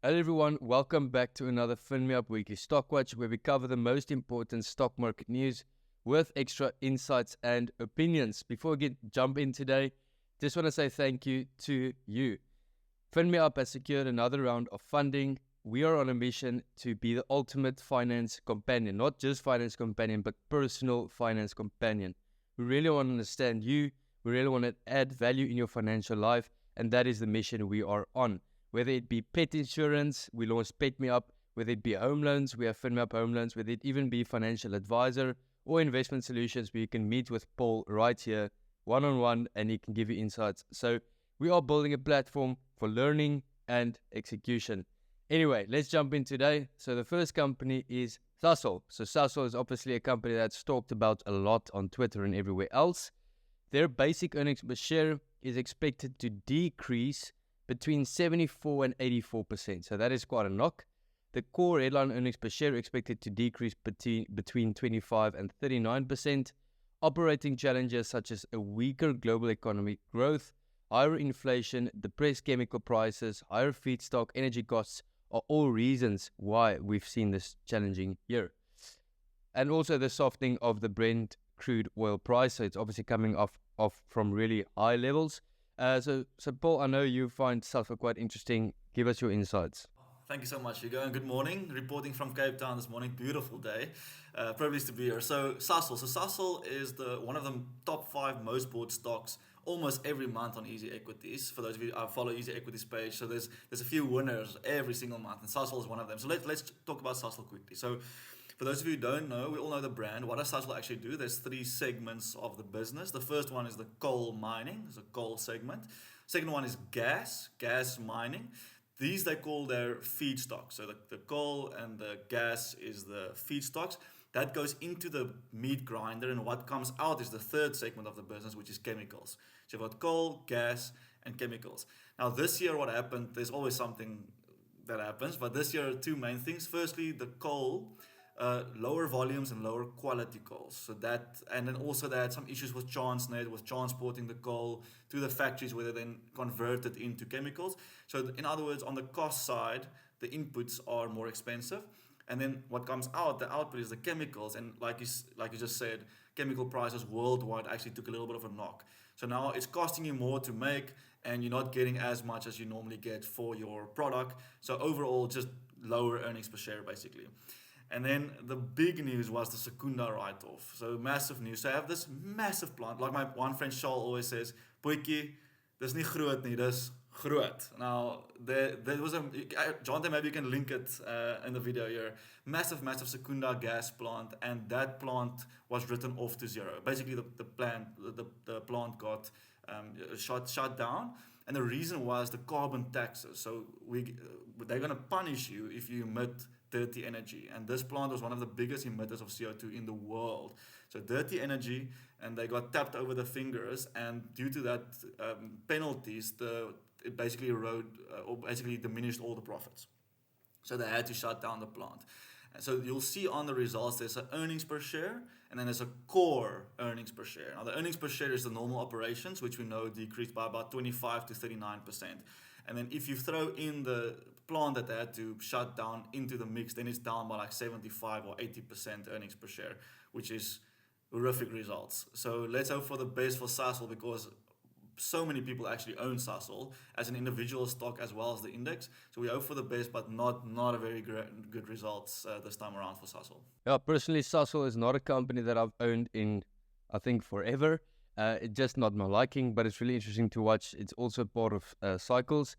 Hello everyone, welcome back to another FinMeUp Weekly Stock Watch, where we cover the most important stock market news with extra insights and opinions. Before we jump in today, just want to say thank you to you. FinMeUp has secured another round of funding. We are on a mission to be the ultimate finance companion, not just finance companion, but personal finance companion. We really want to understand you. We really want to add value in your financial life, and that is the mission we are on. Whether it be pet insurance, we launched FinMeUp. Whether it be home loans, we have FinMeUp Home Loans. Whether it even be financial advisor or investment solutions, where you can meet with Paul right here, one-on-one, and he can give you insights. So we are building a platform for learning and execution. Anyway, let's jump in today. So the first company is Sasol. So Sasol is obviously a company that's talked about a lot on Twitter and everywhere else. Their basic earnings per share is expected to decrease between 74 and 84%. So that is quite a knock. The core headline earnings per share expected to decrease between 25 and 39%. Operating challenges such as a weaker global economic growth, higher inflation, depressed chemical prices, higher feedstock, energy costs are all reasons why we've seen this challenging year. And also the softening of the Brent crude oil price. So it's obviously coming off from really high levels. So Paul, I know you find Sasol quite interesting. Give us your insights. Thank you so much, Higgo, and good morning. Reporting from Cape Town this morning. Beautiful day. Privileged to be here. So Sasol is one of the top 5 most bought stocks almost every month on Easy Equities. For those of you who follow Easy Equities page, so there's a few winners every single month, and Sasol is one of them. So let's talk about Sasol quickly. So for those of you who don't know, we all know the brand. What does Sasol actually do? There's 3 segments of the business. The first one is the coal mining. There's a coal segment. Second one is gas mining. These they call their feedstocks. So the coal and the gas is the feedstocks. That goes into the meat grinder, and what comes out is the third segment of the business, which is chemicals. So you've got coal, gas, and chemicals. Now this year what happened, there's always something that happens, but this year 2 main things. Firstly, the coal, lower volumes and lower quality coals. So that, and then also they had some issues with Transnet, with transporting the coal to the factories where they then convert it into chemicals. So in other words, on the cost side, the inputs are more expensive. And then what comes out, the output is the chemicals. And like you just said, chemical prices worldwide actually took a little bit of a knock. So now it's costing you more to make, and you're not getting as much as you normally get for your product. So overall, just lower earnings per share basically. And then the big news was the Secunda write-off. So massive news. So I have this massive plant. Like my one friend Charles always says, Boetjie, dis nie groot nie, dis groot. Now, there was Jonathan, maybe you can link it in the video here. Massive Secunda gas plant, and that plant was written off to zero. Basically, the plant got shut down. And the reason was the carbon taxes. So they're going to punish you if you emit dirty energy, and this plant was one of the biggest emitters of CO2 in the world. So dirty energy, and they got tapped over the fingers, and due to that penalties, it basically basically diminished all the profits. So they had to shut down the plant. And so you'll see on the results there's an earnings per share, and then there's a core earnings per share. Now the earnings per share is the normal operations, which we know decreased by about 25 to 39%. And then if you throw in the plant that they had to shut down into the mix, then it's down by like 75 or 80% earnings per share, which is horrific results. So let's hope for the best for Sasol, because so many people actually own Sasol as an individual stock as well as the index. So we hope for the best, but not a very good results this time around for Sasol. Yeah, personally, Sasol is not a company that I've owned in, I think, forever. It's just not my liking, but it's really interesting to watch. It's also part of cycles.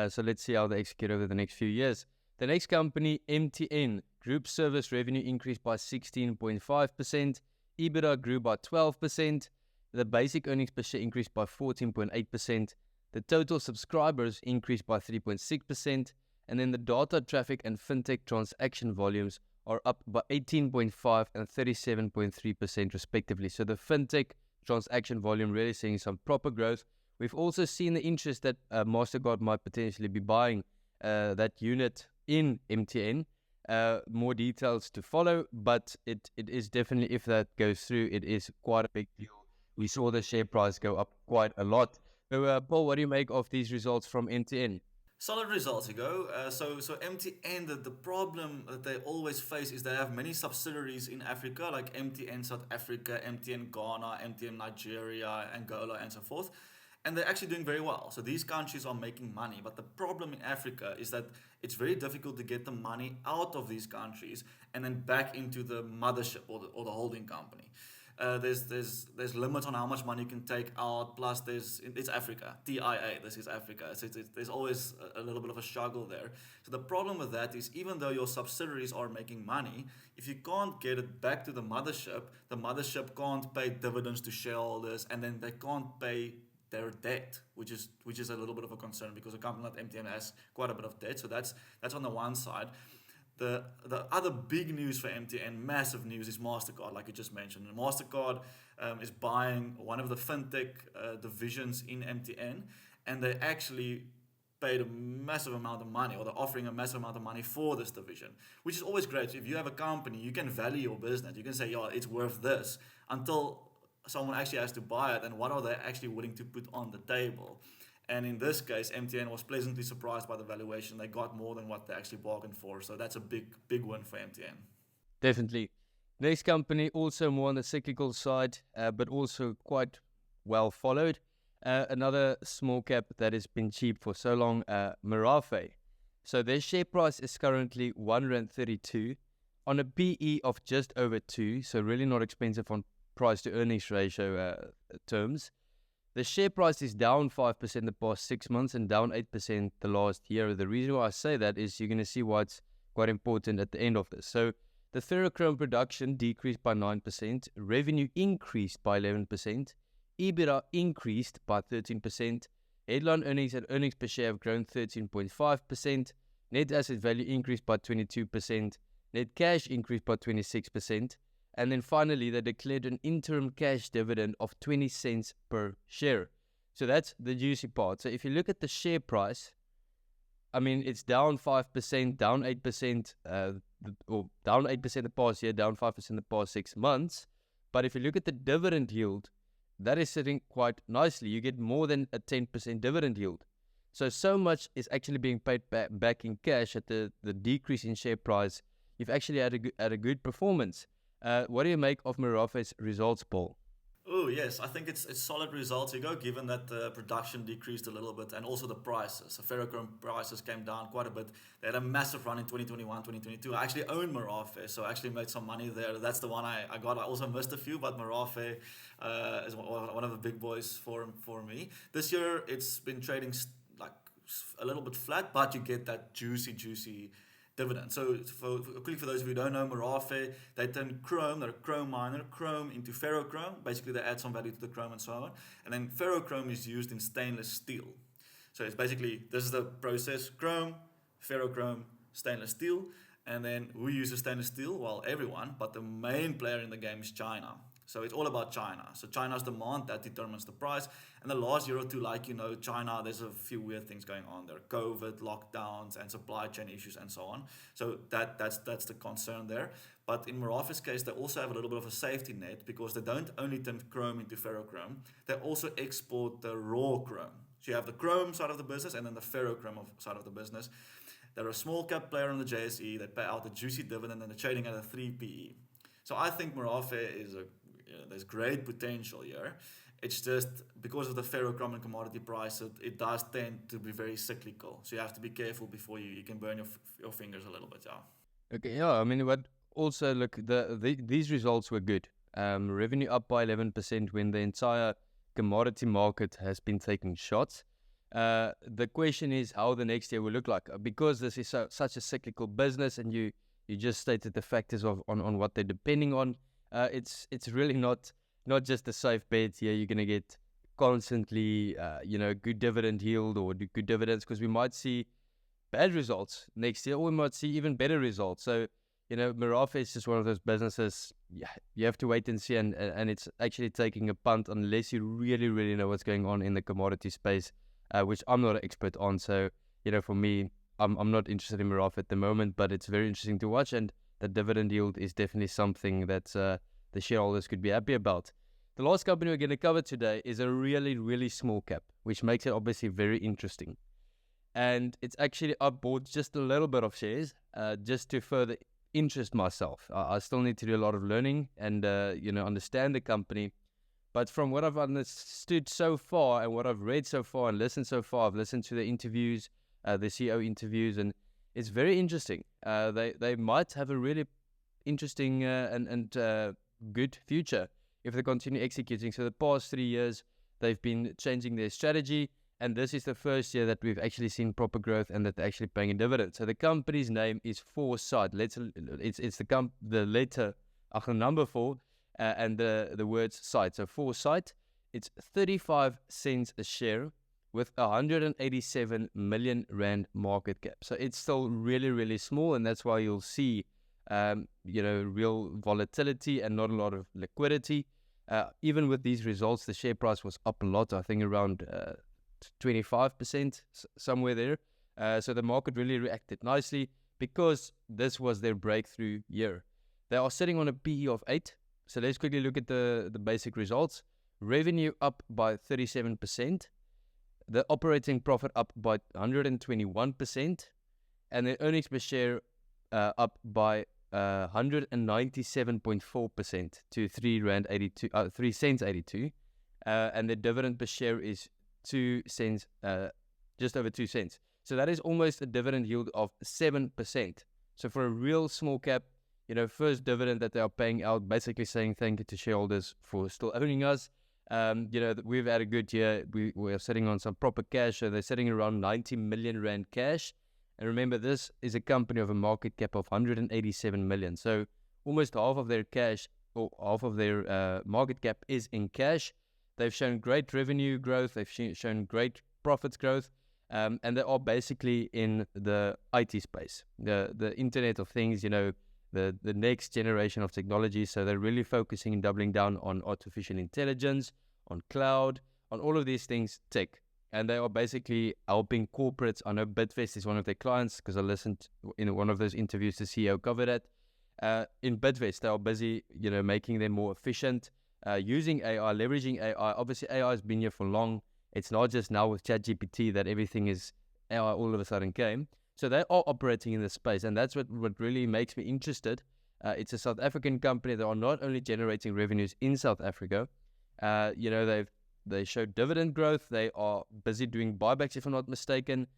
So let's see how they execute over the next few years. The next company, MTN, group service revenue increased by 16.5%. EBITDA grew by 12%. The basic earnings per share increased by 14.8%. The total subscribers increased by 3.6%. And then the data traffic and fintech transaction volumes are up by 18.5% and 37.3% respectively. So the fintech transaction volume really seeing some proper growth. We've also seen the interest that MasterCard might potentially be buying that unit in MTN. More details to follow, but it is definitely, if that goes through, it is quite a big deal. We saw the share price go up quite a lot. So, Paul, what do you make of these results from MTN? Solid results, Higgo. So MTN, the problem that they always face is they have many subsidiaries in Africa, like MTN South Africa, MTN Ghana, MTN Nigeria, Angola, and so forth. And they're actually doing very well. So these countries are making money. But the problem in Africa is that it's very difficult to get the money out of these countries and then back into the mothership or the holding company. There's limits on how much money you can take out. Plus, it's Africa, TIA. This is Africa. There's always a little bit of a struggle there. So the problem with that is even though your subsidiaries are making money, if you can't get it back to the mothership can't pay dividends to shareholders, and then they can't pay their debt, which is a little bit of a concern because a company like MTN has quite a bit of debt. So that's on the one side. The other big news for MTN, massive news, is MasterCard, like you just mentioned. And MasterCard is buying one of the fintech divisions in MTN, and they actually paid a massive amount of money, or they're offering a massive amount of money for this division, which is always great. If you have a company, you can value your business. You can say, yeah, it's worth this, until someone actually has to buy it, and what are they actually willing to put on the table. And in this case, MTN was pleasantly surprised by the valuation. They got more than what they actually bargained for. So that's a big win for MTN. Definitely. Next company, also more on the cyclical side, but also quite well followed. Another small cap that has been cheap for so long, Merafe. So their share price is currently R1.32 on a PE of just over 2. So really not expensive on price to earnings ratio terms. The share price is down 5% the past 6 months and down 8% the last year. The reason why I say that is you're going to see why it's quite important at the end of this. So the ferrochrome production decreased by 9%, revenue increased by 11%, EBITDA increased by 13%, headline earnings and earnings per share have grown 13.5%, net asset value increased by 22%, net cash increased by 26%, and then finally, they declared an interim cash dividend of 20 cents per share. So that's the juicy part. So if you look at the share price, I mean, it's down 5%, down 8%, or down 8% the past year, down 5% the past 6 months. But if you look at the dividend yield, that is sitting quite nicely. You get more than a 10% dividend yield. So much is actually being paid back in cash at the decrease in share price. You've actually had a good performance. What do you make of Merafe's results, Paul? Oh yes, I think it's solid results, Hugo, given that the production decreased a little bit and also the prices. So ferrochrome prices came down quite a bit. They had a massive run in 2021, 2022. I actually own Merafe, so I actually made some money there. That's the one I got. I also missed a few, but Merafe is one of the big boys for me. This year, it's been trading like a little bit flat, but you get that juicy dividend. So quickly for those of you who don't know, Merafe, they turn chrome, they're a chrome miner, chrome into ferrochrome. Basically, they add some value to the chrome and so on. And then ferrochrome is used in stainless steel. So it's basically, this is the process: chrome, ferrochrome, stainless steel. And then who uses stainless steel? Well, everyone, but the main player in the game is China. So it's all about China. So China's demand, that determines the price. And the last year or two, like you know, China, there's a few weird things going on there. COVID, lockdowns, and supply chain issues, and so on. So that's the concern there. But in Merafe's case, they also have a little bit of a safety net because they don't only turn chrome into ferrochrome, they also export the raw chrome. So you have the chrome side of the business and then the ferrochrome side of the business. They're a small cap player on the JSE. They pay out a juicy dividend and they're trading at a 3 PE. So I think Merafe there's great potential here. It's just because of the ferrochrome and commodity price, it does tend to be very cyclical. So you have to be careful before you can burn your fingers a little bit. Yeah. Okay, yeah. I mean, but also look, these results were good. Revenue up by 11% when the entire commodity market has been taking shots. The question is how the next year will look like, because this is such a cyclical business, and you just stated the factors on what they're depending on. It's really not just a safe bet here. You're going to get constantly, good dividend yield or good dividends, because we might see bad results next year, or we might see even better results. So, Merafe is just one of those businesses. Yeah, you have to wait and see, and it's actually taking a punt unless you really, really know what's going on in the commodity space, which I'm not an expert on. So, for me, I'm not interested in Merafe at the moment, but it's very interesting to watch, and the dividend yield is definitely something that the shareholders could be happy about. The last company we're going to cover today is a really, really small cap, which makes it obviously very interesting. And it's actually, I bought just a little bit of shares just to further interest myself. I still need to do a lot of learning and, understand the company. But from what I've understood so far and what I've read so far and listened so far, I've listened to the interviews, the CEO interviews, and it's very interesting. They might have a really interesting and good future if they continue executing. So the past 3 years, they've been changing their strategy, and this is the first year that we've actually seen proper growth and that they're actually paying a dividend. So the company's name is 4Sight. It's the letter, the number 4, and the words sight. So 4Sight, it's 35 cents a share with 187 million rand market cap. So it's still really, really small, and that's why you'll see real volatility and not a lot of liquidity. Even with these results, the share price was up a lot, I think around 25%, somewhere there. So the market really reacted nicely because this was their breakthrough year. They are sitting on a PE of 8. So let's quickly look at the basic results. Revenue up by 37%. The operating profit up by 121%. And the earnings per share up by 197.4% to 3 cents 82. And the dividend per share is 2 cents, just over 2 cents. So that is almost a dividend yield of 7%. So for a real small cap, first dividend that they are paying out, basically saying thank you to shareholders for still owning us. We've had a good year. We are sitting on some proper cash. So they're sitting around 90 million rand cash. And remember, this is a company of a market cap of 187 million. So almost half of their cash or half of their market cap is in cash. They've shown great revenue growth. They've shown great profits growth. And they are basically in the IT space, the Internet of Things, the next generation of technology. So they're really focusing and doubling down on artificial intelligence, on cloud, on all of these things, tech. And they are basically helping corporates. I know Bidvest is one of their clients because I listened in one of those interviews, the CEO covered it. In Bidvest, they are busy, making them more efficient, using AI, leveraging AI. Obviously, AI has been here for long. It's not just now with ChatGPT that everything is AI all of a sudden came. So they are operating in this space, and that's what really makes me interested. It's a South African company. They are not only generating revenues in South Africa, they show dividend growth. They are busy doing buybacks, if I'm not mistaken,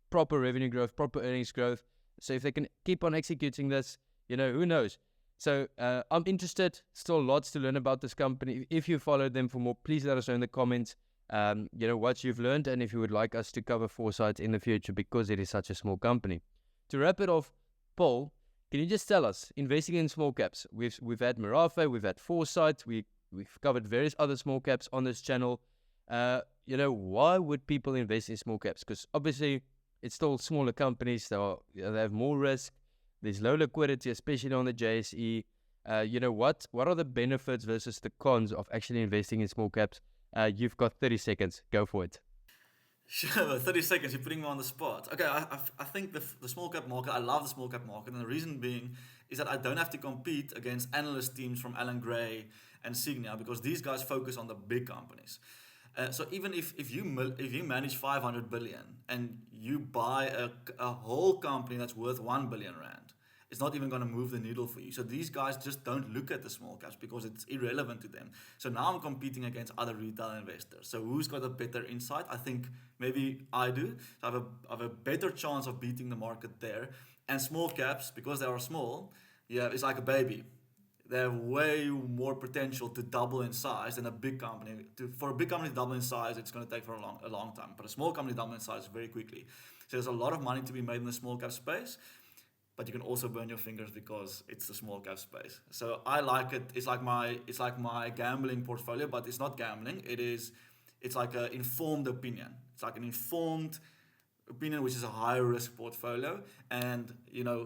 proper revenue growth, proper earnings growth. So if they can keep on executing this, who knows? So I'm interested. Still lots to learn about this company. If you followed them for more, please let us know in the comments, what you've learned and if you would like us to cover 4Sight in the future because it is such a small company. To wrap it off, Paul, can you just tell us, investing in small caps, we've had Merafe, we've had 4Sight, we've covered various other small caps on this channel. Why would people invest in small caps? Because obviously it's still smaller companies. They have more risk. There's low liquidity, especially on the JSE. What are the benefits versus the cons of actually investing in small caps? You've got 30 seconds. Go for it. Sure, 30 seconds, you're putting me on the spot. Okay, I think the small cap market, I love the small cap market, and the reason being is that I don't have to compete against analyst teams from Alan Gray and Signia because these guys focus on the big companies. So even if you manage 500 billion and you buy a whole company that's worth 1 billion rand, it's not even going to move the needle for you. So these guys just don't look at the small caps because it's irrelevant to them. So now I'm competing against other retail investors. So who's got a better insight? I think maybe I do. So I have a better chance of beating the market there. And small caps, because they are small, it's like a baby. They have way more potential to double in size than a big company. For a big company to double in size, it's going to take for a long time. But a small company to double in size very quickly. So there's a lot of money to be made in the small cap space. But you can also burn your fingers because it's the small cap space. So I like it. It's like my gambling portfolio, but it's not gambling. It's like an informed opinion. It's like an informed opinion, which is a high risk portfolio. And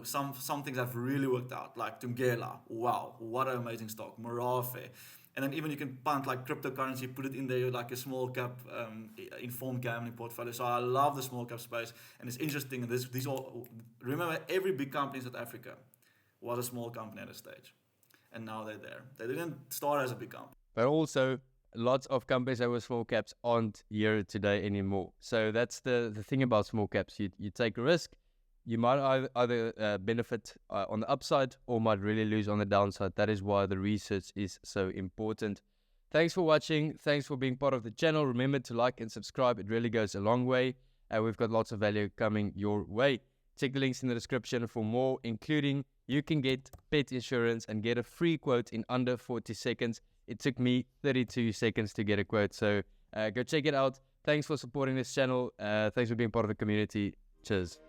some things have really worked out, like Tungela. Wow, what an amazing stock. Merafe. And then even you can punt like cryptocurrency, put it in there like a small cap informed gambling portfolio. So I love the small cap space, and it's interesting. These all, remember, every big company in South Africa was a small company at a stage, and now they're there. They didn't start as a big company. But also lots of companies that were small caps aren't here today anymore. So that's the thing about small caps. You take a risk. You might either benefit on the upside or might really lose on the downside. That is why the research is so important. Thanks for watching. Thanks for being part of the channel. Remember to like and subscribe. It really goes a long way. We've got lots of value coming your way. Check the links in the description for more, including you can get pet insurance and get a free quote in under 40 seconds. It took me 32 seconds to get a quote. So go check it out. Thanks for supporting this channel. Thanks for being part of the community. Cheers.